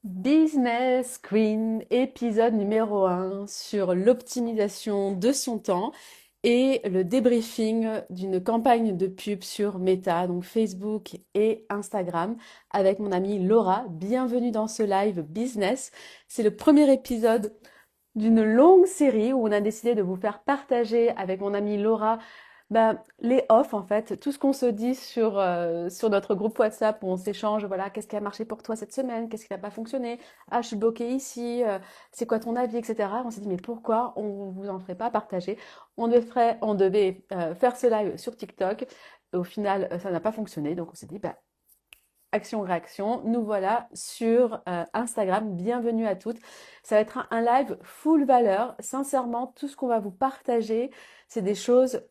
Business Queen, épisode numéro 1 sur l'optimisation de son temps et le débriefing d'une campagne de pub sur Meta, donc Facebook et Instagram, avec mon amie Laura. Bienvenue dans ce live business. C'est le premier épisode d'une longue série où on a décidé de vous faire partager avec mon amie Laura les off en fait, tout ce qu'on se dit sur notre groupe WhatsApp où on s'échange, voilà, qu'est-ce qui a marché pour toi cette semaine, qu'est-ce qui n'a pas fonctionné, ah je suis bloquée ici, c'est quoi ton avis, etc. On s'est dit mais pourquoi on vous en ferait pas partager? On devait faire ce live sur TikTok. Au final, ça n'a pas fonctionné, donc on s'est dit action-réaction, nous voilà sur Instagram. Bienvenue à toutes. Ça va être un live full valeur. Sincèrement, tout ce qu'on va vous partager, c'est des choses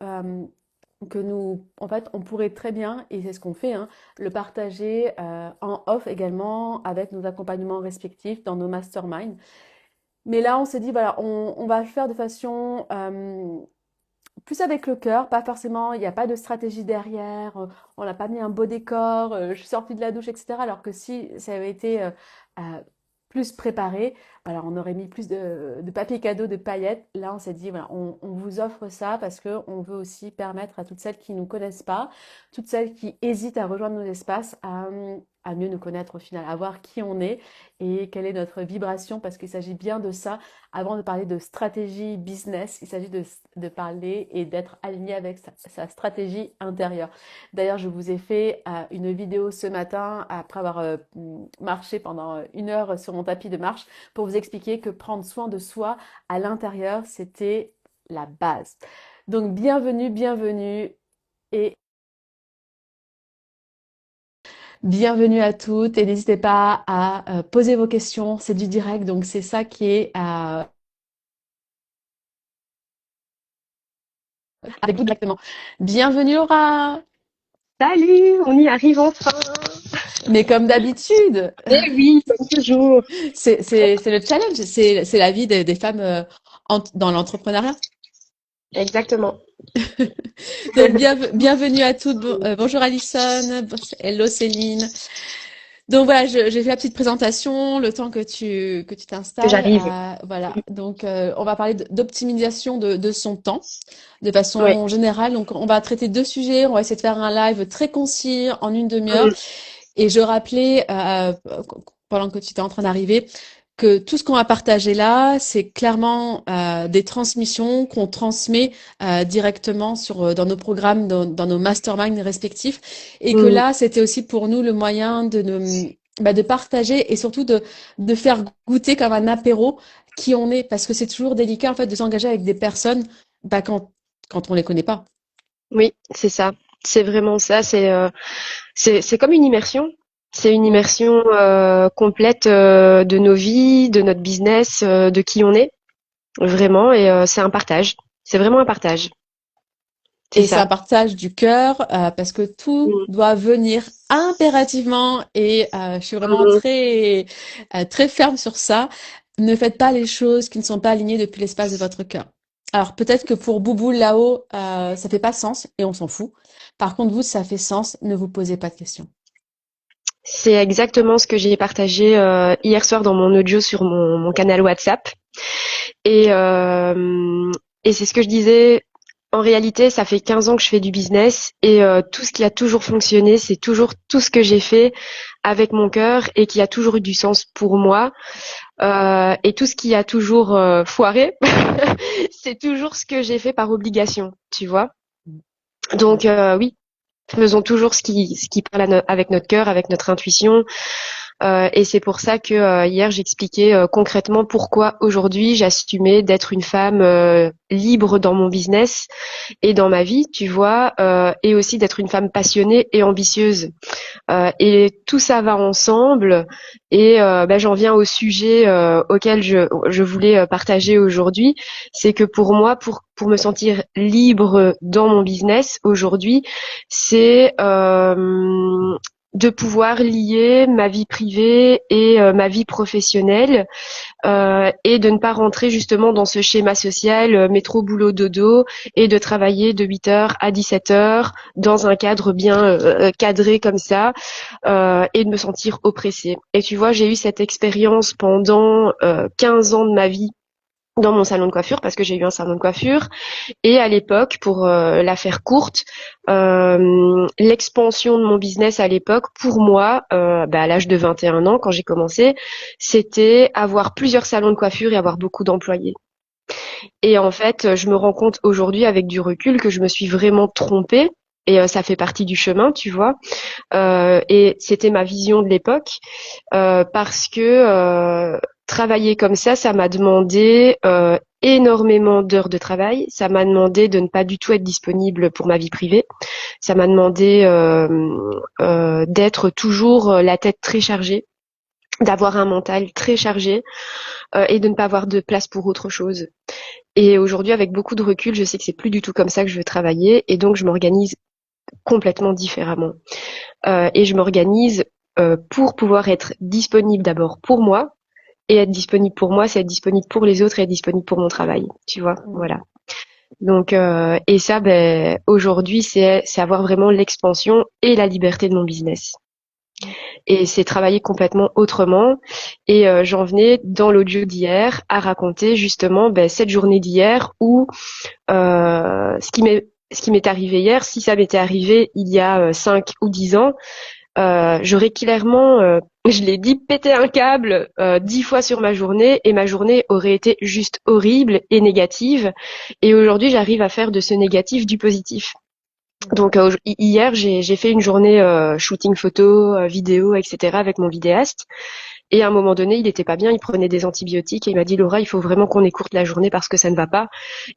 que nous, en fait, on pourrait très bien, et c'est ce qu'on fait, hein, le partager en off également avec nos accompagnements respectifs dans nos masterminds. Mais là, on s'est dit, voilà, on va le faire de façon plus avec le cœur, pas forcément, il n'y a pas de stratégie derrière, on n'a pas mis un beau décor, je suis sortie de la douche, etc. Alors que si ça avait été euh, plus préparé, alors on aurait mis plus de papier cadeau, de paillettes. Là, on s'est dit, voilà, on vous offre ça parce qu'on veut aussi permettre à toutes celles qui ne nous connaissent pas, toutes celles qui hésitent à rejoindre nos espaces, à mieux nous connaître au final, à voir qui on est et quelle est notre vibration, parce qu'il s'agit bien de ça. Avant de parler de stratégie business, il s'agit de parler et d'être aligné avec sa stratégie intérieure. D'ailleurs, je vous ai fait une vidéo ce matin après avoir marché pendant 1 heure sur mon tapis de marche pour vous expliquer que prendre soin de soi à l'intérieur, c'était la base. Donc, bienvenue, bienvenue et bienvenue à toutes et n'hésitez pas à poser vos questions. C'est du direct, donc c'est ça qui est avec vous directement. Bienvenue Laura! Salut, on y arrive enfin. Mais comme d'habitude, Eh oui, comme toujours. c'est le challenge, c'est la vie des femmes dans l'entrepreneuriat. Exactement. Donc bienvenue à toutes. Bonjour Alison, hello Céline. Donc voilà, j'ai fait la petite présentation, le temps que tu Que t'installes. j'arrive. Voilà, donc on va parler d'optimisation de son temps de Oui. façon générale. Donc on va traiter 2 sujets. On va essayer de faire un live très concis en une demi-heure. Mm. Et je rappelais, pendant que tu étais en train d'arriver, que tout ce qu'on va partager là, c'est clairement des transmissions qu'on transmet directement dans nos programmes, dans nos masterminds respectifs. Et que Mm. là, c'était aussi pour nous le moyen de partager et surtout de faire goûter comme un apéro qui on est. Parce que c'est toujours délicat, en fait, de s'engager avec des personnes quand on les connaît pas. Oui, c'est ça. C'est vraiment ça. C'est comme une immersion. C'est une Mm. immersion complète de nos vies, de notre business, de qui on est. Vraiment. Et c'est un partage. C'est vraiment un partage. C'est Et c'est un ça. partage du cœur parce que tout Mm. doit venir impérativement et je suis vraiment Mm. très ferme sur ça. Ne faites pas les choses qui ne sont pas alignées depuis l'espace de votre cœur. Alors peut-être que pour Boubou là-haut, ça fait pas sens et on s'en fout. Par contre, vous, ça fait sens. Ne vous posez pas de questions. C'est exactement ce que j'ai partagé hier soir dans mon audio sur mon canal WhatsApp. Et, euh, et c'est ce que je disais. En réalité, ça fait 15 ans que je fais du business et tout ce qui a toujours fonctionné, c'est toujours tout ce que j'ai fait avec mon cœur et qui a toujours eu du sens pour moi. Et tout ce qui a toujours foiré, c'est toujours ce que j'ai fait par obligation, tu vois. Donc oui, faisons toujours ce qui parle avec notre cœur, avec notre intuition. Et c'est pour ça que hier j'expliquais concrètement pourquoi aujourd'hui j'assumais d'être une femme libre dans mon business et dans ma vie, tu vois, et aussi d'être une femme passionnée et ambitieuse. Et tout ça va ensemble. Et j'en viens au sujet auquel je voulais partager aujourd'hui. C'est que pour moi, pour me sentir libre dans mon business aujourd'hui, c'est de pouvoir lier ma vie privée et ma vie professionnelle, et de ne pas rentrer justement dans ce schéma social métro boulot dodo, et de travailler de 8 heures à 17 heures dans un cadre bien cadré comme ça, et de me sentir oppressée. Et tu vois, j'ai eu cette expérience pendant 15 ans de ma vie dans mon salon de coiffure, parce que j'ai eu un salon de coiffure. Et à l'époque, pour la faire courte, l'expansion de mon business à l'époque, pour moi, à l'âge de 21 ans, quand j'ai commencé, c'était avoir plusieurs salons de coiffure et avoir beaucoup d'employés. Et en fait, je me rends compte aujourd'hui, avec du recul, que je me suis vraiment trompée. Et ça fait partie du chemin, tu vois. Et c'était ma vision de l'époque, parce que travailler comme ça m'a demandé énormément d'heures de travail. Ça m'a demandé de ne pas du tout être disponible pour ma vie privée. Ça m'a demandé d'être toujours la tête très chargée, d'avoir un mental très chargé, et de ne pas avoir de place pour autre chose. Et aujourd'hui, avec beaucoup de recul, je sais que c'est plus du tout comme ça que je veux travailler, et donc je m'organise complètement différemment. Et je m'organise pour pouvoir être disponible d'abord pour moi, et être disponible pour moi, c'est être disponible pour les autres et être disponible pour mon travail, tu vois, Mm. voilà. Donc, et ça, aujourd'hui, c'est avoir vraiment l'expansion et la liberté de mon business. Et c'est travailler complètement autrement. Et j'en venais dans l'audio d'hier à raconter justement cette journée d'hier où ce qui m'est arrivé hier, si ça m'était arrivé il y a 5 ou 10 ans, j'aurais clairement, je l'ai dit, pété un câble 10 fois sur ma journée, et ma journée aurait été juste horrible et négative. Et aujourd'hui, j'arrive à faire de ce négatif du positif. Donc hier, j'ai fait une journée shooting photo, vidéo, etc. avec mon vidéaste. Et à un moment donné, il était pas bien, il prenait des antibiotiques et il m'a dit: Laura, il faut vraiment qu'on écourte la journée parce que ça ne va pas.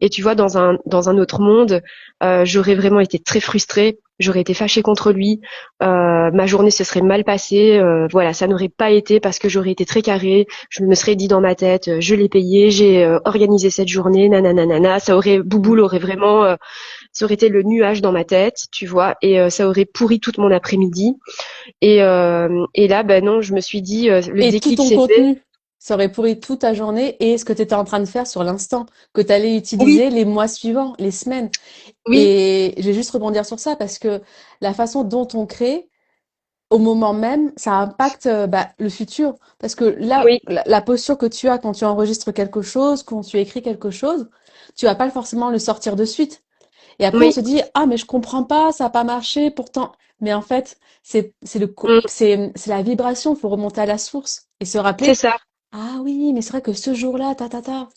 Et tu vois, dans un autre monde, j'aurais vraiment été très frustrée, j'aurais été fâchée contre lui, ma journée se serait mal passée, voilà, ça n'aurait pas été parce que j'aurais été très carrée, je me serais dit dans ma tête: je l'ai payé, j'ai organisé cette journée, nanana, ça aurait, Bouboule aurait vraiment, ça aurait été le nuage dans ma tête, tu vois, et ça aurait pourri toute mon après-midi. Et là, non, je me suis dit, le Et tout déclic ton s'est fait. contenu, ça aurait pourri toute ta journée et ce que tu étais en train de faire sur l'instant, que tu allais Oui, utiliser les mois suivants, les semaines. oui, Et je vais juste rebondir sur ça parce que la façon dont on crée, au moment même, ça impacte le futur. Parce que là, oui, la posture que tu as quand tu enregistres quelque chose, quand tu écris quelque chose, tu vas pas forcément le sortir de suite. Et après, on oui, se dit, ah, mais je comprends pas, ça n'a pas marché, pourtant. Mais en fait, mm, c'est la vibration, il faut remonter à la source et se c'est rappeler, ça. ah oui, mais c'est vrai que ce jour-là, ta, ta, ta.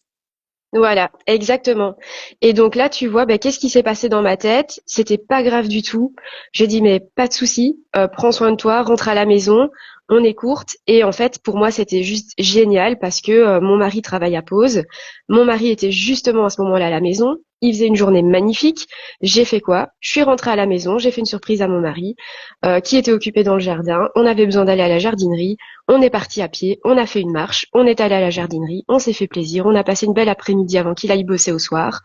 Voilà, exactement. Et donc là, tu vois, qu'est-ce qui s'est passé dans ma tête? C'était pas grave du tout. J'ai dit: mais pas de souci, prends soin de toi, rentre à la maison, on est courte. Et en fait, pour moi, c'était juste génial parce que mon mari travaille à pause. Mon mari était justement à ce moment-là à la maison. Il faisait une journée magnifique. J'ai fait quoi? Je suis rentrée à la maison, j'ai fait une surprise à mon mari, qui était occupé dans le jardin. On avait besoin d'aller à la jardinerie. On est parti à pied, on a fait une marche, on est allé à la jardinerie, on s'est fait plaisir, on a passé une belle après-midi avant qu'il aille bosser au soir.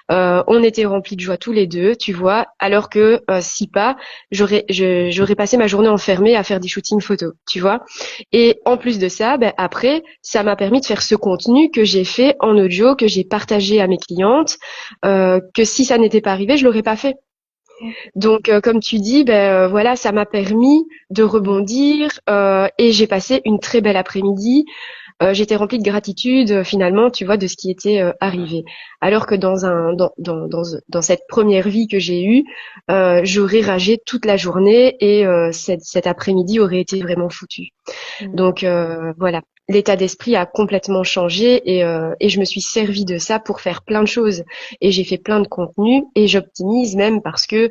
On était remplis de joie tous les deux, tu vois, alors que si pas, j'aurais passé ma journée enfermée à faire des shootings photos, tu vois. Et en plus de ça, après, ça m'a permis de faire ce contenu que j'ai fait en audio, que j'ai partagé à mes clientes, que si ça n'était pas arrivé, je l'aurais pas fait. Donc, comme tu dis, voilà, ça m'a permis de rebondir, et j'ai passé une très belle après-midi. J'étais remplie de gratitude, finalement, tu vois, de ce qui était arrivé. Alors que dans cette première vie que j'ai eue, j'aurais ragé toute la journée, et cet après-midi aurait été vraiment foutu. Mm. Donc voilà, l'état d'esprit a complètement changé, et je me suis servie de ça pour faire plein de choses. Et j'ai fait plein de contenus et j'optimise même parce que,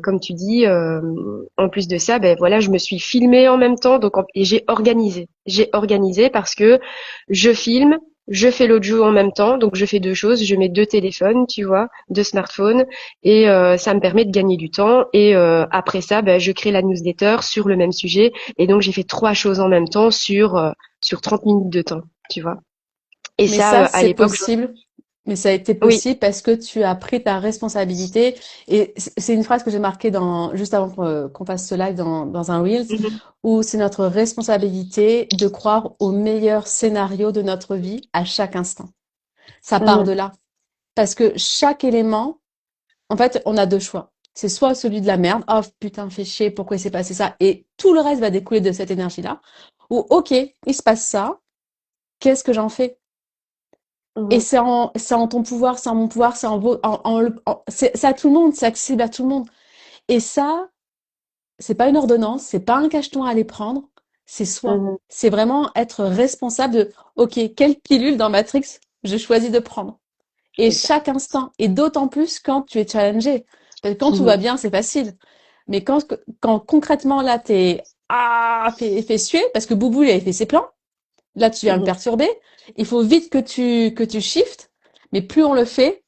comme tu dis, en plus de ça, voilà, je me suis filmée en même temps, et j'ai organisé. J'ai organisé parce que je filme. Je fais l'audio en même temps, donc je fais deux choses. Je mets deux téléphones, tu vois, deux smartphones, et ça me permet de gagner du temps. Et après ça, je crée la newsletter sur le même sujet, et donc j'ai fait trois choses en même temps sur 30 minutes de temps, tu vois. Et Mais ça, ça, à c'est l'époque, possible Mais ça a été Oui. possible parce que tu as pris ta responsabilité. Et c'est une phrase que j'ai marquée juste avant qu'on fasse ce live dans un Reels, Mhm. où c'est notre responsabilité de croire au meilleur scénario de notre vie à chaque instant. Ça part de Mhm. là. Parce que chaque élément, en fait, on a deux choix. C'est soit celui de la merde, oh putain, fais chier, pourquoi il s'est passé ça? Et tout le reste va découler de cette énergie-là. Ou ok, il se passe ça, qu'est-ce que j'en fais? Et Mhm. c'est en ton pouvoir, c'est en mon pouvoir, c'est à tout le monde, c'est accessible à tout le monde. Et ça, c'est pas une ordonnance, c'est pas un cacheton à aller prendre, c'est soi. Mhm. C'est vraiment être responsable de, ok, quelle pilule dans Matrix je choisis de prendre. Et C'est ça. chaque instant, et d'autant plus quand tu es challengé. Parce que quand tout va Mhm. bien, c'est facile. Mais quand concrètement là, fait suer, parce que Boubou, il avait fait ses plans, là, tu viens le Mhm. perturber, il faut vite que tu shiftes, mais plus on le fait,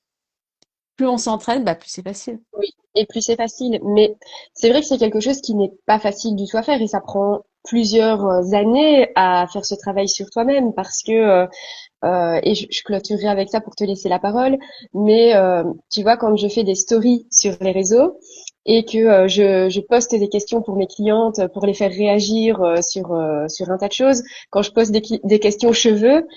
plus on s'entraîne, bah, plus c'est facile. Oui, et plus c'est facile. Mais c'est vrai que c'est quelque chose qui n'est pas facile du tout à faire et ça prend plusieurs années à faire ce travail sur toi-même parce que et je clôturerai avec ça pour te laisser la parole. Mais tu vois, quand je fais des stories sur les réseaux et que je poste des questions pour mes clientes pour les faire réagir sur un tas de choses, quand je poste des questions cheveux,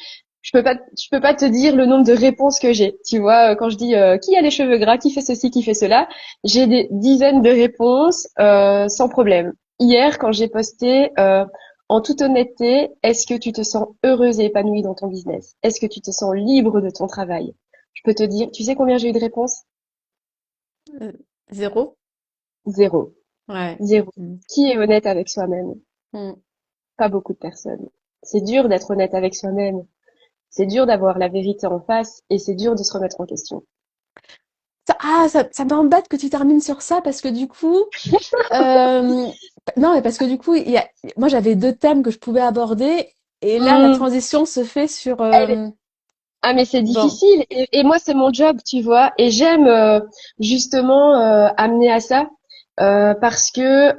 je peux pas te dire le nombre de réponses que j'ai. Tu vois, quand je dis qui a les cheveux gras, qui fait ceci, qui fait cela, j'ai des dizaines de réponses sans problème. Hier, quand j'ai posté en toute honnêteté, est-ce que tu te sens heureuse et épanouie dans ton business? Est-ce que tu te sens libre de ton travail? Je peux te dire, tu sais combien j'ai eu de réponses? Euh, Zéro? Zéro. Ouais. Zéro. Mm. Qui est honnête avec soi-même? Mm. Pas beaucoup de personnes. C'est dur d'être honnête avec soi-même. C'est dur d'avoir la vérité en face et c'est dur de se remettre en question. Ça m'embête que tu termines sur ça parce que du coup, euh, non, mais parce que du coup, moi j'avais deux thèmes que je pouvais aborder et là la Mmh. transition se fait sur, Ah mais c'est bon, difficile et moi c'est mon job tu vois et j'aime justement amener à ça parce que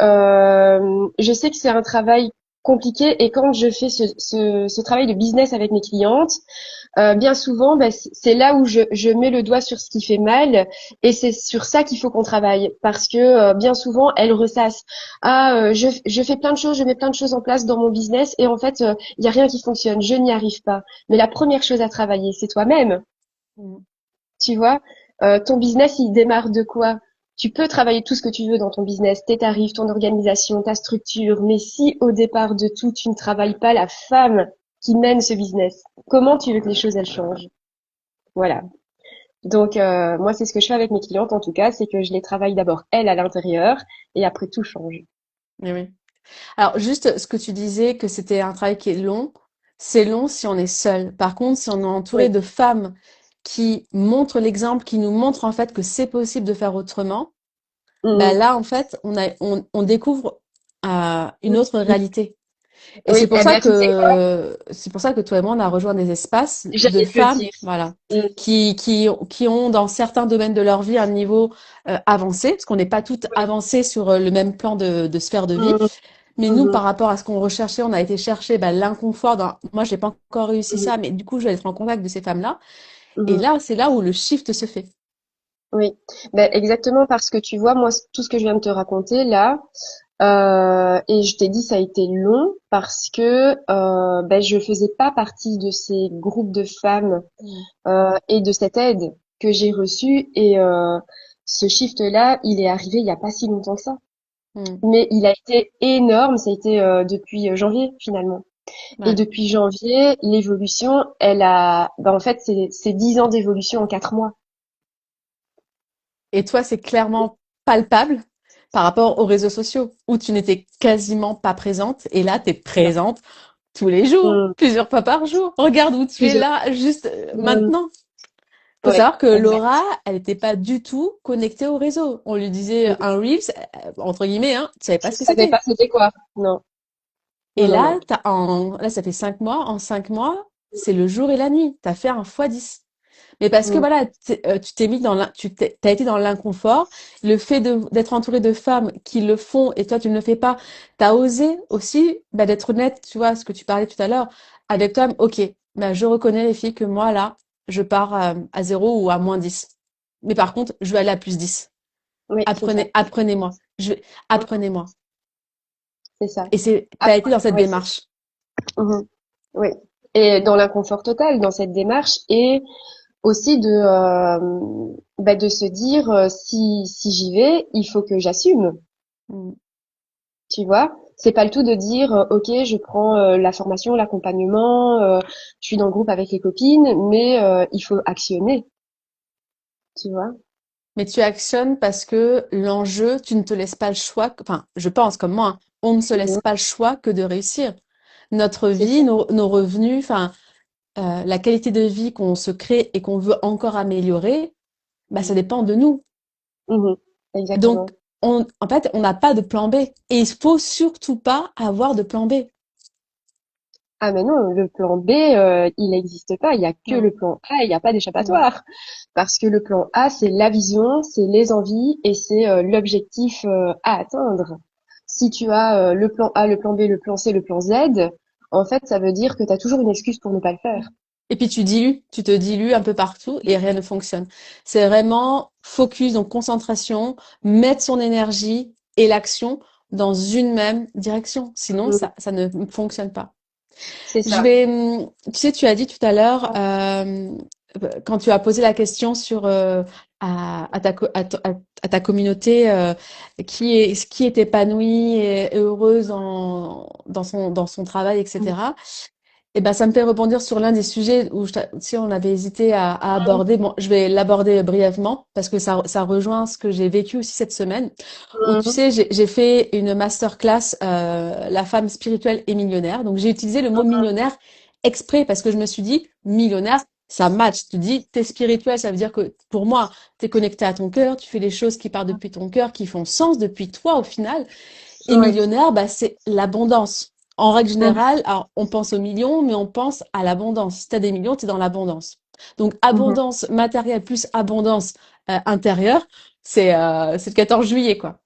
je sais que c'est un travail compliqué et quand je fais ce travail de business avec mes clientes bien souvent, bah, c'est là où je mets le doigt sur ce qui fait mal et c'est sur ça qu'il faut qu'on travaille parce que bien souvent elles ressassent. Ah, je fais plein de choses, je mets plein de choses en place dans mon business et en fait il y a rien qui fonctionne, je n'y arrive pas. Mais la première chose à travailler, c'est toi-même. mm, Tu vois, ton business il démarre de quoi? Tu peux travailler tout ce que tu veux dans ton business, tes tarifs, ton organisation, ta structure, mais si au départ de tout, tu ne travailles pas la femme qui mène ce business, comment tu veux que les choses elles changent? Voilà. Donc moi c'est ce que je fais avec mes clientes en tout cas, c'est que je les travaille d'abord elles à l'intérieur et après tout change. oui, oui. Alors juste ce que tu disais que c'était un travail qui est long, c'est long si on est seul. Par contre, si on est entouré Oui. de femmes qui montrent l'exemple, qui nous montrent en fait que c'est possible de faire autrement, bah Mhm. là en fait on découvre une autre réalité. Et Oui, eh ben tu sais quoi? c'est pour ça que toi et moi on a rejoint des espaces de J'allais te le femmes, dire. voilà, Mhm. qui ont dans certains domaines de leur vie un niveau avancé, parce qu'on n'est pas toutes Oui. avancées sur le même plan de sphère de vie. Mhm. Mais nous, Mhm. par rapport à ce qu'on recherchait, on a été chercher bah, l'inconfort. Moi, j'ai pas encore réussi Mhm. ça, mais du coup, je vais être en contact de ces femmes-là. Et Mhm. là, c'est là où le shift se fait. Oui, ben exactement parce que tu vois, moi, tout ce que je viens de te raconter là, et je t'ai dit ça a été long parce que ben, je faisais pas partie de ces groupes de femmes Mm. et de cette aide que j'ai reçue et ce shift-là, il est arrivé il y a pas si longtemps que ça, Mm. mais il a été énorme, ça a été depuis janvier finalement. Et Ouais. depuis janvier, l'évolution, elle a, ben, en fait, c'est 10 ans d'évolution en 4 mois. Et toi, c'est clairement palpable par rapport aux réseaux sociaux, où tu n'étais quasiment pas présente. Et là, tu es Non. présente tous les jours, Mm. plusieurs fois par jour. Regarde où tu es Plusieurs. là, juste Mm. maintenant. Faut Ouais, savoir que exact. Laura, elle n'était pas du tout connectée au réseau. On lui disait Mm. un Reels, entre guillemets, hein, tu savais pas Je ce que savais pas c'était. c'était quoi. Non, Et non, non, là, non. là, ça fait 5 mois. En 5 mois, c'est le jour et la nuit. Tu as fait un x10. Mais parce que Mm. voilà, tu t'es mis t'as été dans l'inconfort. Le fait d'être entouré de femmes qui le font et toi, tu ne le fais pas, tu as osé aussi, bah, d'être honnête, tu vois, ce que tu parlais tout à l'heure, avec toi, ok, bah, je reconnais les filles que moi, là, je pars à 0 ou à -10. Mais par contre, je veux aller à +10. Oui, c'est ça. Apprenez-moi. Mhm. Apprenez-moi. C'est ça. Et t'as été dans cette Ouais. démarche. Mhm. Oui. Et dans l'inconfort total, dans cette démarche, et aussi de se dire si j'y vais, il faut que j'assume. Mm. Tu vois, c'est pas le tout de dire ok, je prends la formation, l'accompagnement, je suis dans le groupe avec les copines, mais il faut actionner. Tu vois. Mais tu actionnes parce que l'enjeu, tu ne te laisses pas le choix. Enfin, je pense comme moi, hein, on ne se laisse Mhm. pas le choix que de réussir. Notre C'est vie, ça. nos revenus, enfin, la qualité de vie qu'on se crée et qu'on veut encore améliorer, bah, ça dépend de nous. Mhm. Donc, Exactement. en fait, on n'a pas de plan B. Et il faut surtout pas avoir de plan B. Ah mais non, le plan B, il n'existe pas. Il y a que le Non. plan A. Il n'y a pas Mm. d'échappatoire. Parce que le plan A, c'est la vision, c'est les envies et c'est l'objectif à atteindre. Si tu as le plan A, le plan B, le plan C, le plan Z, en fait, ça veut dire que tu as toujours une excuse pour ne pas le faire. Et puis tu te dilues un peu partout et rien ne fonctionne. C'est vraiment focus, donc concentration, mettre son énergie et l'action dans une même direction. Sinon, Mhm. ça ne fonctionne pas. C'est Je ça. vais, tu sais, tu as dit tout à l'heure, quand tu as posé la question sur à ta communauté qui est épanouie et heureuse dans son travail, etc. Et ben, ça me fait rebondir sur l'un des sujets où tu sais, on avait hésité à aborder. Bon, je vais l'aborder brièvement parce que ça rejoint ce que j'ai vécu aussi cette semaine. Où tu Mhm. sais, j'ai fait une masterclass, la femme spirituelle et millionnaire. Donc j'ai utilisé le mot millionnaire exprès parce que je me suis dit millionnaire, ça match. Tu dis t'es spirituel, ça veut dire que pour moi, t'es connecté à ton cœur, tu fais les choses qui partent depuis ton cœur, qui font sens depuis toi au final. Et Oui. millionnaire, bah, c'est l'abondance. En règle Mhm. générale, alors, on pense aux millions, mais on pense à l'abondance. Si tu as des millions, tu es dans l'abondance. Donc, Mhm. abondance matérielle plus abondance intérieure, c'est le 14 juillet, quoi.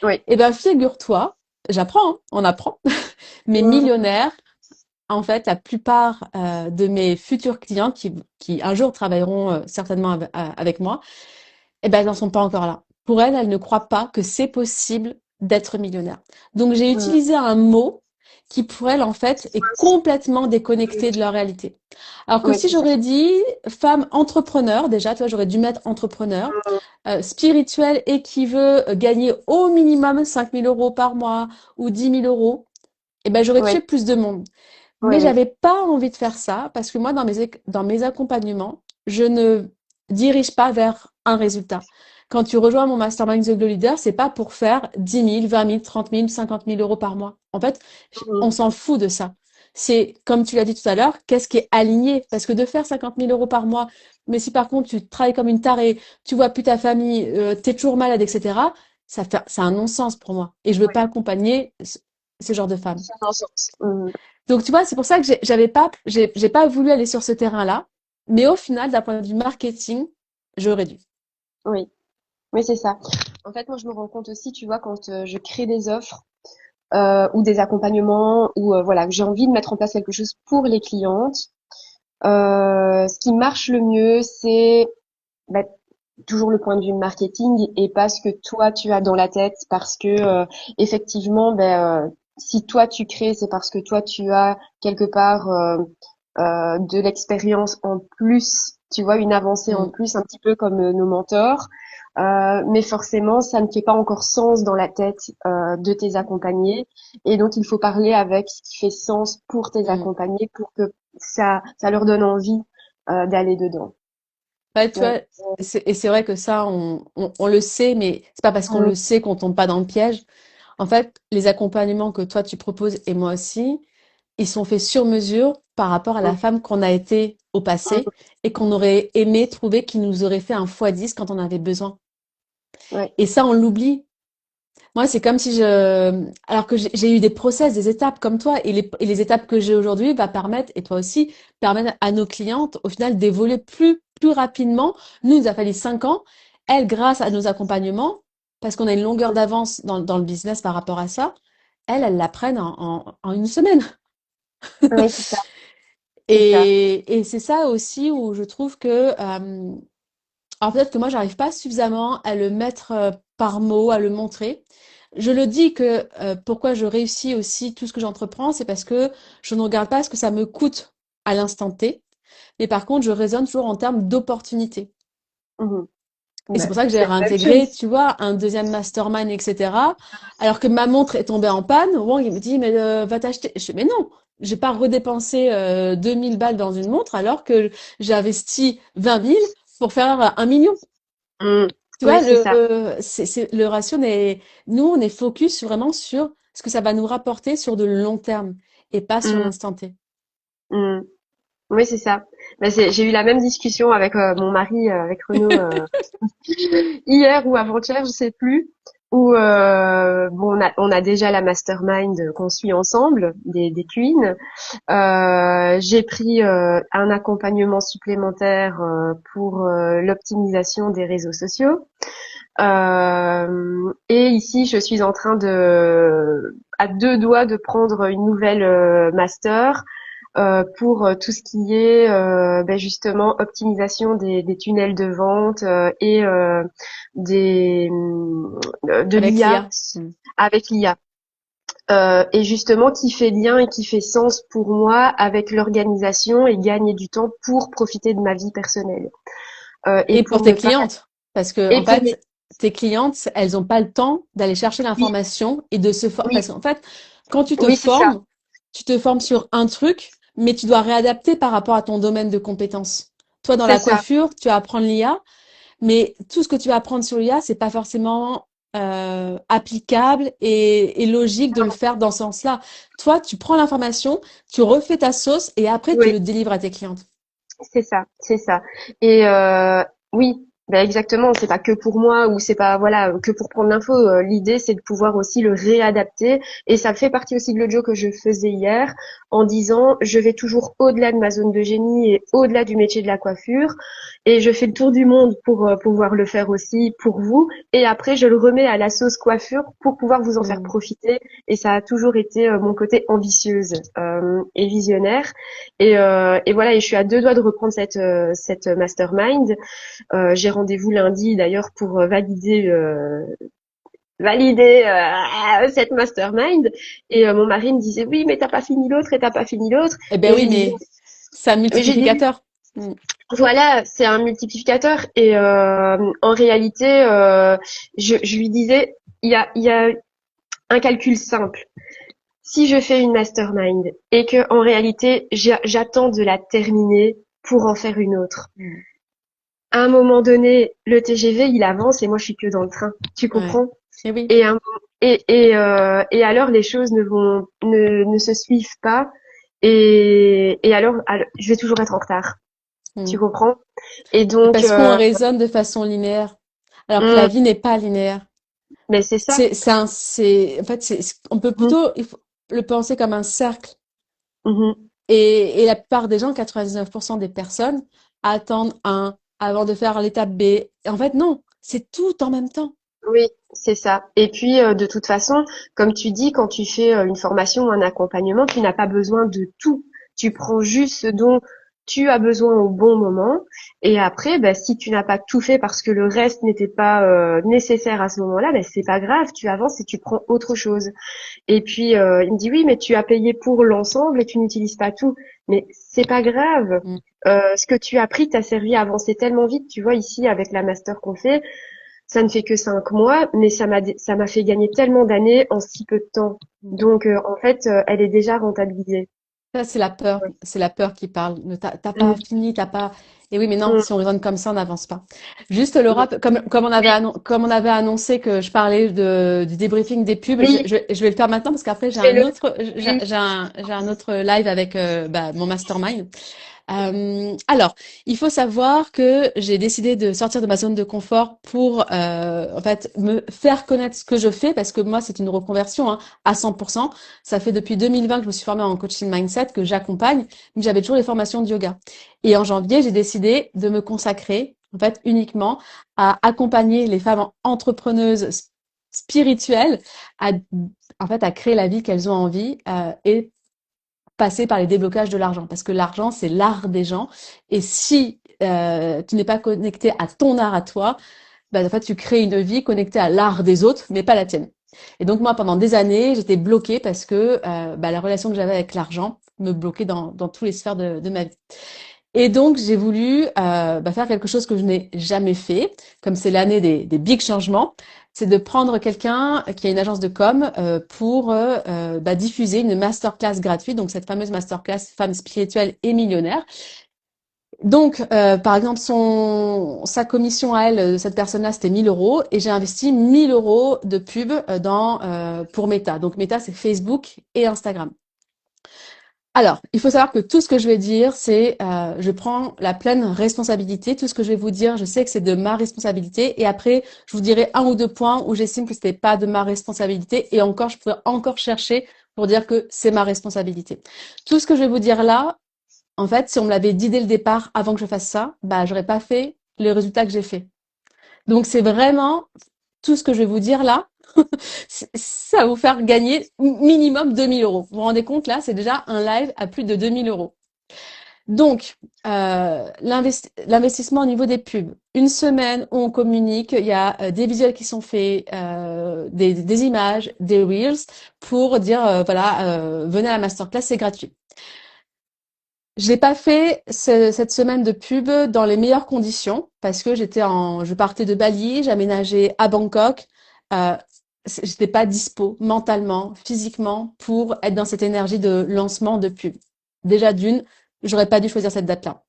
Oui. Eh ben, figure-toi, j'apprends, hein, on apprend, mais Mhm. millionnaire, en fait, la plupart de mes futurs clients qui un jour travailleront certainement avec moi, eh ben, elles n'en sont pas encore là. Pour elles, elles ne croient pas que c'est possible d'être millionnaire. Donc, j'ai Mhm. utilisé un mot qui, pour elles, en fait, est complètement déconnecté de leur réalité. Alors que Oui, si c'est ça. j'aurais dit femme entrepreneur, déjà, toi, j'aurais dû mettre entrepreneur, spirituel et qui veut gagner au minimum 5 000 € par mois ou 10 000 €, eh ben, j'aurais Oui. touché plus de monde. Oui, Mais oui. j'avais pas envie de faire ça parce que moi, dans mes accompagnements, je ne dirige pas vers un résultat. Quand tu rejoins mon mastermind The Glow Leader, c'est pas pour faire 10 000, 20 000, 30 000, 50 000 € par mois. En fait, Mhm. on s'en fout de ça. C'est, comme tu l'as dit tout à l'heure, qu'est-ce qui est aligné? Parce que de faire 50 000 € par mois, mais si par contre tu travailles comme une tarée, tu vois plus ta famille, t'es toujours malade, etc., c'est un non-sens pour moi. Et je veux Oui. pas accompagner ce genre de femmes. Ça a un sens. Mhm. Donc, tu vois, c'est pour ça que j'ai pas voulu aller sur ce terrain-là. Mais au final, d'un point de vue marketing, j'aurais dû. Oui. Oui, c'est ça. En fait, moi, je me rends compte aussi, tu vois, quand je crée des offres ou des accompagnements ou voilà, que j'ai envie de mettre en place quelque chose pour les clientes, ce qui marche le mieux, c'est bah, toujours le point de vue marketing et pas ce que toi tu as dans la tête, parce que effectivement, si toi tu crées, c'est parce que toi tu as quelque part de l'expérience en plus, tu vois, une avancée en Mm, plus, un petit peu comme nos mentors. Mais forcément, ça ne fait pas encore sens dans la tête de tes accompagnés. Et donc, il faut parler avec ce qui fait sens pour tes mm. accompagnés pour que ça leur donne envie d'aller dedans. Ouais, tu Ouais. vois, et c'est vrai que ça, on le sait, mais c'est pas parce qu'on Mm, le sait qu'on tombe pas dans le piège. En fait, les accompagnements que toi tu proposes et moi aussi, ils sont faits sur mesure par rapport à la mm, femme qu'on a été au passé mm. et qu'on aurait aimé trouver qui nous aurait fait un x10 quand on avait besoin. Ouais. Et ça, on l'oublie. Moi, c'est comme si alors que j'ai eu des process, des étapes comme toi, et les étapes que j'ai aujourd'hui va permettre, et toi aussi, permettre à nos clientes, au final, d'évoluer plus rapidement. Nous, il nous a fallu 5 ans. Elles, grâce à nos accompagnements, parce qu'on a une longueur d'avance dans le business par rapport à ça, elles l'apprennent en une semaine. Ouais, c'est ça. c'est ça. Et c'est ça aussi où je trouve que, alors peut-être que moi, j'arrive pas suffisamment à le mettre par mots, à le montrer. Je le dis que pourquoi je réussis aussi tout ce que j'entreprends, c'est parce que je ne regarde pas ce que ça me coûte à l'instant T, mais par contre, je raisonne toujours en termes d'opportunités. Mhm. Et c'est Ouais, pour ça que j'ai c'est la même réintégré, chose. tu vois, un deuxième mastermind, etc. Alors que ma montre est tombée en panne, Wang, il me dit, mais va t'acheter. Je fais, mais non, j'ai pas redépensé 2000 balles dans une montre alors que j'ai investi 20 000 pour faire 1 million. Mm. Tu Oui, vois, c'est ça. le ratio n'est, nous, on est focus vraiment sur ce que ça va nous rapporter sur de long terme et pas sur Mm. l'instant T. Mm. Oui, c'est ça. Ben, j'ai eu la même discussion avec mon mari, avec Renaud, hier ou avant-hier, je sais plus, où bon, on a déjà la mastermind qu'on suit ensemble, des queens. J'ai pris un accompagnement supplémentaire pour l'optimisation des réseaux sociaux. Et ici, je suis en train à deux doigts de prendre une nouvelle master pour tout ce qui est ben justement optimisation des tunnels de vente et de Avec l'IA l'IA. Mm. avec l'IA. Et justement qui fait lien et qui fait sens pour moi avec l'organisation et gagner du temps pour profiter de ma vie personnelle et Et pour pour tes ne pas clientes, parce que et en pour mes fait, tes clientes, elles ont pas le temps d'aller chercher oui l'information et de se former. oui Parce qu'en fait, quand oui c'est ça tu te formes sur un truc, mais tu dois réadapter par rapport à ton domaine de compétences. Toi, dans c'est la ça coiffure, tu vas apprendre l'IA, mais tout ce que tu vas apprendre sur l'IA, c'est pas forcément applicable et logique de le faire dans ce sens-là. Toi, tu prends l'information, tu refais ta sauce et après, tu oui. le délivres à tes clientes. C'est ça, c'est ça. Et oui, ben exactement. C'est pas que pour moi ou c'est pas voilà que pour prendre l'info. L'idée c'est de pouvoir aussi le réadapter et ça fait partie aussi de l'audio que je faisais hier en disant je vais toujours au-delà de ma zone de génie et au-delà du métier de la coiffure et je fais le tour du monde pour pouvoir le faire aussi pour vous et après je le remets à la sauce coiffure pour pouvoir vous en faire Mm. profiter et ça a toujours été mon côté ambitieuse et visionnaire. Et voilà, et je suis à deux doigts de reprendre cette mastermind. J'ai rendez-vous lundi d'ailleurs pour valider cette mastermind. Et mon mari me disait oui, mais t'as pas fini l'autre et t'as pas fini l'autre. Eh ben Et oui, j'ai dit mais c'est un mais j'ai dit multiplicateur. Mm. voilà, c'est un multiplicateur. Et en réalité, je lui disais il y a un calcul simple. Si je fais une mastermind et que en réalité j'attends de la terminer pour en faire une autre. Mm. À un moment donné, le TGV il avance et moi je suis que dans le train. Tu Ouais. comprends? Eh oui. Et, et alors les choses ne se suivent pas et alors, je vais toujours être en retard. Tu Mm. comprends? Et donc Parce qu'on raisonne de façon linéaire, alors que la hum, vie n'est pas linéaire. mais c'est ça. En fait, on peut Mhm, plutôt il faut le penser comme un cercle. mhm. Et la plupart des gens, 99% des personnes, attendent un avant de faire l'étape B. Et en fait, non, c'est tout en même temps. Oui, c'est ça. Et puis, de toute façon, comme tu dis, quand tu fais une formation ou un accompagnement, tu n'as pas besoin de tout. Tu prends juste ce dont tu as besoin au bon moment. Et après, bah, si tu n'as pas tout fait parce que le reste n'était pas nécessaire à ce moment-là, bah, c'est pas grave. Tu avances et tu prends autre chose. Et puis, il me dit oui, mais tu as payé pour l'ensemble et tu n'utilises pas tout. Mais c'est pas grave. Mm. Ce que tu as pris t'a servi à avancer tellement vite. Tu vois, ici, avec la master qu'on fait, ça ne fait que 5 mois, mais ça m'a fait gagner tellement d'années en si peu de temps. Mm. Donc, en fait, elle est déjà rentabilisée. Ça, Ouais. c'est la peur qui parle. T'as pas Mm, fini, t'as pas. Et oui, mais non, mm, si on raisonne comme ça, on n'avance pas. Juste, Laura, mm. comme on avait annoncé que je parlais du débriefing des pubs, Oui, je vais le faire maintenant parce qu'après fais-le. Oui. j'ai un autre live avec mon mastermind. Alors, il faut savoir que j'ai décidé de sortir de ma zone de confort pour en fait me faire connaître ce que je fais parce que moi c'est une reconversion hein, à 100%. Ça fait depuis 2020 que je me suis formée en coaching mindset que j'accompagne, mais j'avais toujours les formations de yoga. Et en janvier, j'ai décidé de me consacrer en fait uniquement à accompagner les femmes entrepreneuses spirituelles à en fait à créer la vie qu'elles ont envie et passer par les déblocages de l'argent, parce que l'argent, c'est l'art des gens. Et si tu n'es pas connecté à ton art à toi, bah, en fait, tu crées une vie connectée à l'art des autres, mais pas la tienne. Et donc, moi, pendant des années, j'étais bloquée parce que bah, la relation que j'avais avec l'argent me bloquait dans toutes les sphères de ma vie. Et donc, j'ai voulu bah, faire quelque chose que je n'ai jamais fait, comme c'est l'année des big changements, c'est de prendre quelqu'un qui a une agence de com pour bah, diffuser une masterclass gratuite, donc cette fameuse masterclass Femmes spirituelles et millionnaires. Donc, par exemple, sa commission à elle, cette personne-là, c'était 1 000 € et j'ai investi 1 000 € de pub pour Meta. Donc, Meta, c'est Facebook et Instagram. Alors, il faut savoir que tout ce que je vais dire, c'est je prends la pleine responsabilité. Tout ce que je vais vous dire, je sais que c'est de ma responsabilité. Et après, je vous dirai 1 ou 2 points où j'estime que c'était pas de ma responsabilité. Et encore, je pourrais encore chercher pour dire que c'est ma responsabilité. Tout ce que je vais vous dire là, en fait, si on me l'avait dit dès le départ, avant que je fasse ça, bah, j'aurais pas fait les résultats que j'ai fait. Donc, c'est vraiment tout ce que je vais vous dire là. Ça va vous faire gagner minimum 2 000 €. Vous vous rendez compte là, c'est déjà un live à plus de 2 000 €. Donc, l'investissement au niveau des pubs. Une semaine où on communique, il y a des visuels qui sont faits, des images, des reels pour dire voilà, venez à la masterclass, c'est gratuit. Je n'ai pas fait cette semaine de pub dans les meilleures conditions parce que je partais de Bali, j'aménageais à Bangkok. Euh, J'étais pas dispo mentalement, physiquement pour être dans cette énergie de lancement de pub. Déjà d'une, j'aurais pas dû choisir cette date-là.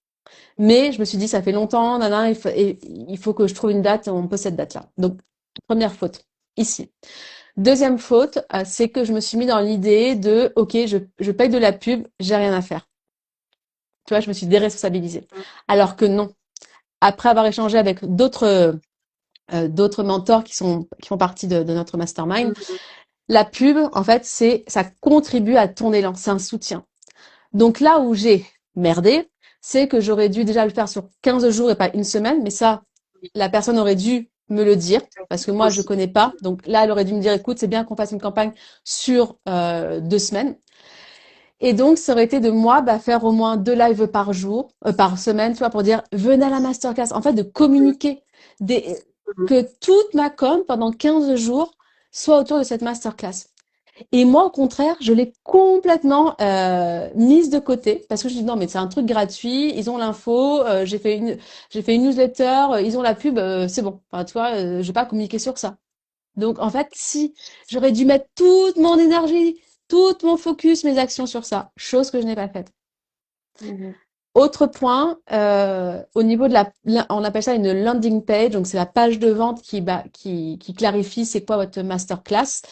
Mais je me suis dit, ça fait longtemps, nana, il faut que je trouve une date où on pose cette date-là. Donc, première faute, ici. Deuxième faute, c'est que je me suis mis dans l'idée de, ok, je paye de la pub, j'ai rien à faire. Tu vois, je me suis déresponsabilisée. Alors que non. Après avoir échangé avec d'autres mentors qui font partie de notre mastermind, la pub, en fait, ça contribue à ton élan, c'est un soutien. Donc là où j'ai merdé, c'est que j'aurais dû déjà le faire sur 15 jours et pas une semaine, mais ça, la personne aurait dû me le dire, parce que moi, je connais pas. Donc là, elle aurait dû me dire, écoute, c'est bien qu'on fasse une campagne sur 2 semaines. Et donc, ça aurait été de moi bah, faire au moins 2 lives par jour, par semaine, tu vois, pour dire, venez à la masterclass. En fait, de communiquer, que toute ma com pendant 15 jours soit autour de cette masterclass. Et moi, au contraire, je l'ai complètement mise de côté parce que je dis non, mais c'est un truc gratuit, ils ont l'info, j'ai fait une newsletter, ils ont la pub, c'est bon. Enfin, tu vois, je vais pas communiquer sur ça. Donc, en fait, si j'aurais dû mettre toute mon énergie, tout mon focus, mes actions sur ça, chose que je n'ai pas faite. Autre point, au niveau de on appelle ça une landing page, donc c'est la page de vente qui clarifie c'est quoi votre masterclass.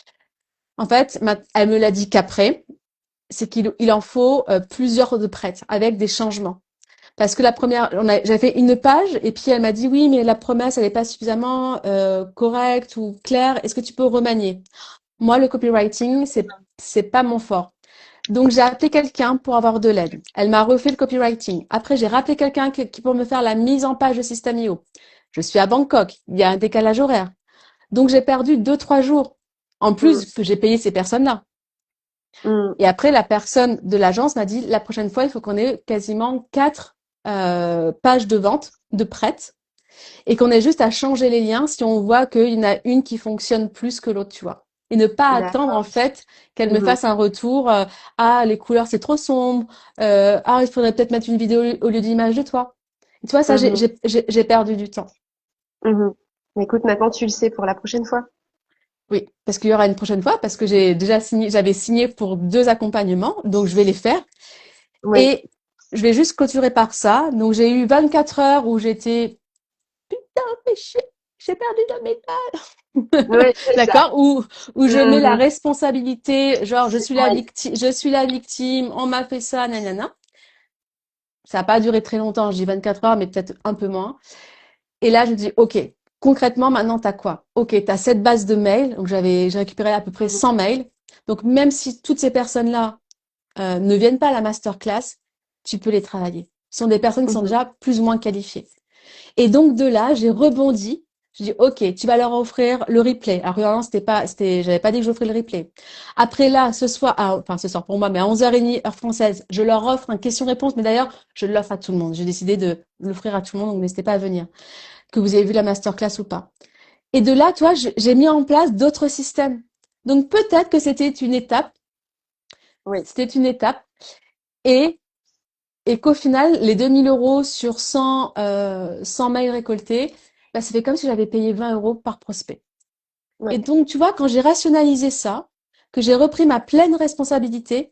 En fait, elle me l'a dit qu'après, c'est qu'il en faut plusieurs de prêtes avec des changements. Parce que la première, j'avais fait une page et puis elle m'a dit oui, mais la promesse elle n'est pas suffisamment correcte ou claire. Est-ce que tu peux remanier? Moi, le copywriting, c'est pas mon fort. Donc j'ai appelé quelqu'un pour avoir de l'aide. Elle m'a refait le copywriting. Après, j'ai rappelé quelqu'un qui pour me faire la mise en page de System.io. Je suis à Bangkok, il y a un décalage horaire. Donc j'ai perdu 2, 3 jours. En plus que j'ai payé ces personnes-là. Et après, la personne de l'agence m'a dit, la prochaine fois, il faut qu'on ait quasiment 4 pages de vente de prêtes et qu'on ait juste à changer les liens si on voit qu'il y en a une qui fonctionne plus que l'autre, tu vois. Et ne pas attendre, en fait, qu'elle me fasse un retour. Ah, les couleurs, c'est trop sombre. Ah, il faudrait peut-être mettre une vidéo au lieu d'image de toi. Et tu vois, ça, j'ai perdu du temps. Mais écoute, maintenant tu le sais pour la prochaine fois. Oui, parce qu'il y aura une prochaine fois, parce que j'avais signé pour 2 accompagnements, donc je vais les faire. Oui, Et je vais juste clôturer par ça. Donc, j'ai eu 24 heures où j'étais, putain, mais j'ai perdu de métal. oui, c'est ça. D'accord? Où je mets la Mhm. responsabilité, genre, Oui. je suis la victime, on m'a fait ça, nanana. Ça n'a pas duré très longtemps, je dis 24 heures, mais peut-être un peu moins. Et là, je dis, OK, concrètement, maintenant, t'as quoi? OK, t'as cette base de mails. Donc, j'ai récupéré à peu près 100 mails. Donc, même si toutes ces personnes-là ne viennent pas à la masterclass, tu peux les travailler. Ce sont des personnes qui sont déjà plus ou moins qualifiées. Et donc de là, j'ai rebondi. Je dis, OK, tu vas leur offrir le replay. Alors, vraiment, j'avais pas dit que j'offrais le replay. Après là, ce soir, enfin, ce soir pour moi, mais à 11h30, heure française, je leur offre un question-réponse. Mais d'ailleurs, je l'offre à tout le monde. J'ai décidé de l'offrir à tout le monde, donc n'hésitez pas à venir. Que vous ayez vu la masterclass ou pas. Et de là, toi, j'ai mis en place d'autres systèmes. Donc, peut-être que Oui. c'était une étape, et, et qu'au final, les 2 000 € sur 100 mails récoltés, bah, ça fait comme si j'avais payé 20 € par prospect. Et Ouais. donc, tu vois, quand j'ai rationalisé ça, que j'ai repris ma pleine responsabilité,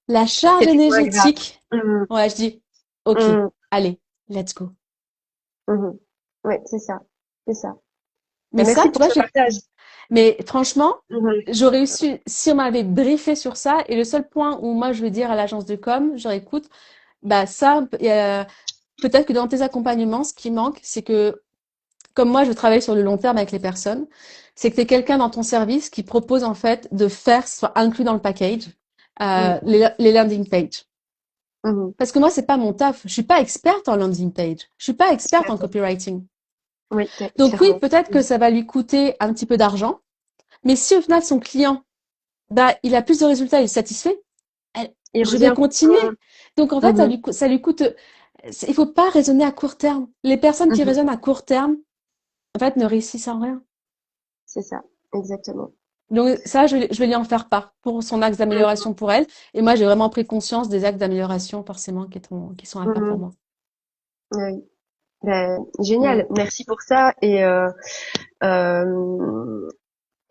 la charge C'était moins grave. énergétique, Mhm. ouais, je dis, OK, Mhm. allez, let's go. Mhm. Ouais, c'est ça. C'est ça. Mais Ben, ça, merci tu pour vois, ce partage. mais franchement, Mhm. j'aurais eu si on m'avait briefé sur ça, et le seul point où moi je vais dire à l'agence de com, genre écoute, bah ça, peut-être que dans tes accompagnements, ce qui manque, c'est que, comme moi je travaille sur le long terme avec les personnes, c'est que tu es quelqu'un dans ton service qui propose en fait de faire, soit inclus dans le package, Oui. les landing pages. Mhm. Parce que moi, c'est pas mon taf. Je suis pas experte en landing page. Je suis pas experte en Clairement. copywriting. Oui, Donc oui, clairement. peut-être que ça va lui coûter un petit peu d'argent, mais si au final son client, bah, il a plus de résultats, il est satisfait, Il je vais revient. continuer. Donc en fait, Mhm. ça lui coûte. Il faut pas raisonner à court terme. Les personnes qui Mhm. raisonnent à court terme, en fait, ne réussissent en rien. C'est ça. Exactement. Donc ça, je vais lui en faire part pour son axe Mhm. d'amélioration pour elle. Et moi, j'ai vraiment pris conscience des axes d'amélioration forcément qui sont à faire pour Mhm. moi. Oui. Ben, Mm. génial. Merci pour ça. Et euh,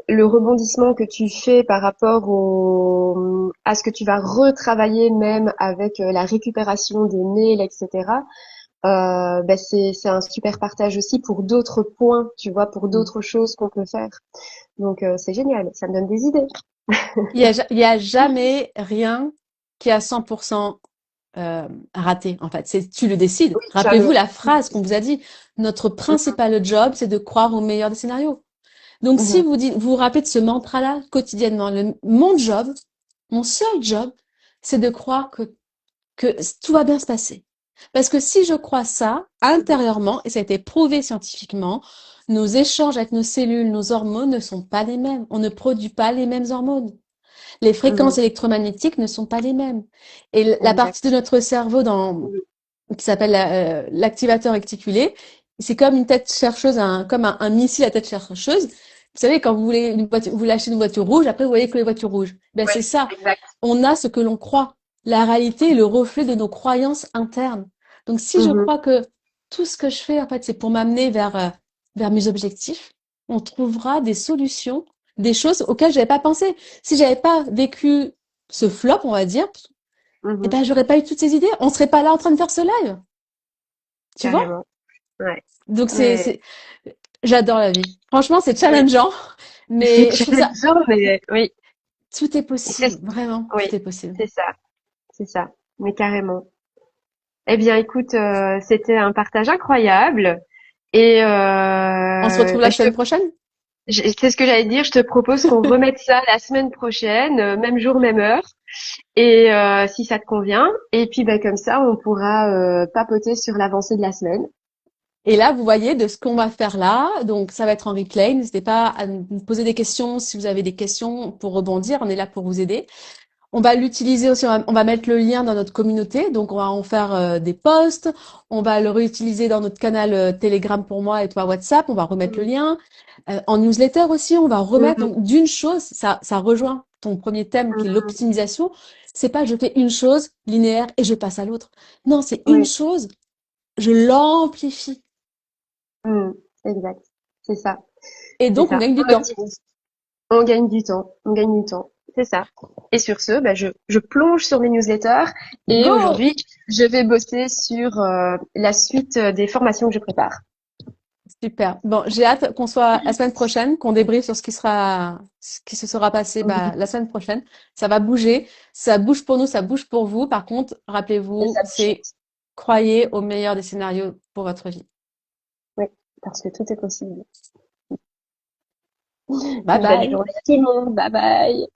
le rebondissement que tu fais par rapport à ce que tu vas retravailler même avec la récupération des mails, etc. Ben c'est un super partage aussi pour d'autres points, tu vois, pour Mm. d'autres choses qu'on peut faire. Donc c'est génial, ça me donne des idées. Il y a jamais rien qui est à 100% raté, en fait. Tu le décides. Oui, Rappelez-vous jamais. la phrase qu'on vous a dit. Notre principal job, c'est de croire au meilleur des scénarios. Donc, si Mhm. vous vous rappelez de ce mantra-là quotidiennement, mon job, mon seul job, c'est de croire que tout va bien se passer. Parce que si je crois ça, intérieurement, et ça a été prouvé scientifiquement, nos échanges avec nos cellules, nos hormones ne sont pas les mêmes. On ne produit pas les mêmes hormones. Les fréquences Mhm. électromagnétiques ne sont pas les mêmes. Et la partie de Exact. notre cerveau Mhm. qui s'appelle l'activateur réticulé, c'est comme une tête chercheuse, comme un missile à tête chercheuse. Vous savez, quand vous voulez vous lâchez une voiture rouge, après vous voyez que les voitures rouges. Ben Ouais, c'est ça. exact. On a ce que l'on croit. La réalité est le reflet de nos croyances internes. Donc si je Mhm. crois que tout ce que je fais, en fait, c'est pour m'amener vers mes objectifs, on trouvera des solutions, des choses auxquelles j'avais pas pensé. Si j'avais pas vécu ce flop, on va dire, eh Mhm. ben, j'aurais pas eu toutes ces idées. On serait pas là en train de faire ce live. Tu vois? Carrément. Ouais. Donc Mais j'adore la vie. Franchement, c'est oui, challengeant, c'est mais je trouve ça, challengeant, mais oui, tout est c'est possible. Vraiment, oui, tout est possible. c'est ça, c'est ça. Mais carrément. Eh bien, écoute, c'était un partage incroyable. Et On se retrouve bah, la semaine prochaine? c'est ce que j'allais dire. Je te propose qu'on remette ça la semaine prochaine, même jour, même heure. Et si ça te convient. Et puis, bah, comme ça, on pourra papoter sur l'avancée de la semaine. Et là, vous voyez de ce qu'on va faire là. Donc, ça va être en replay. N'hésitez pas à nous poser des questions si vous avez des questions pour rebondir. On est là pour vous aider. On va l'utiliser aussi, on va mettre le lien dans notre communauté, donc on va en faire des posts, on va le réutiliser dans notre canal Telegram pour moi et toi WhatsApp, on va remettre le Mhm. lien. En newsletter aussi, on va remettre, Mhm. donc d'une chose, ça rejoint ton premier thème qui est Mhm. l'optimisation, c'est pas je fais une chose linéaire et je passe à l'autre. Non, c'est une Oui. chose, je l'amplifie. Mhm. Exact. C'est ça. Et C'est donc on ça. gagne du On temps. optimise. On gagne du temps. On gagne du temps. C'est ça. Et sur ce, bah, je plonge sur mes newsletters et Go! aujourd'hui, je vais bosser sur la suite des formations que je prépare. Super. Bon, j'ai hâte qu'on soit la semaine prochaine, qu'on débriefe sur ce qui se sera passé Mhm. la semaine prochaine. Ça va bouger. Ça bouge pour nous, ça bouge pour vous. Par contre, Et rappelez-vous, ça bouge c'est vite. croyez au meilleur des scénarios pour votre vie. Oui, parce que tout est possible. Bye Belle bye. journée à tout le monde. Bye bye.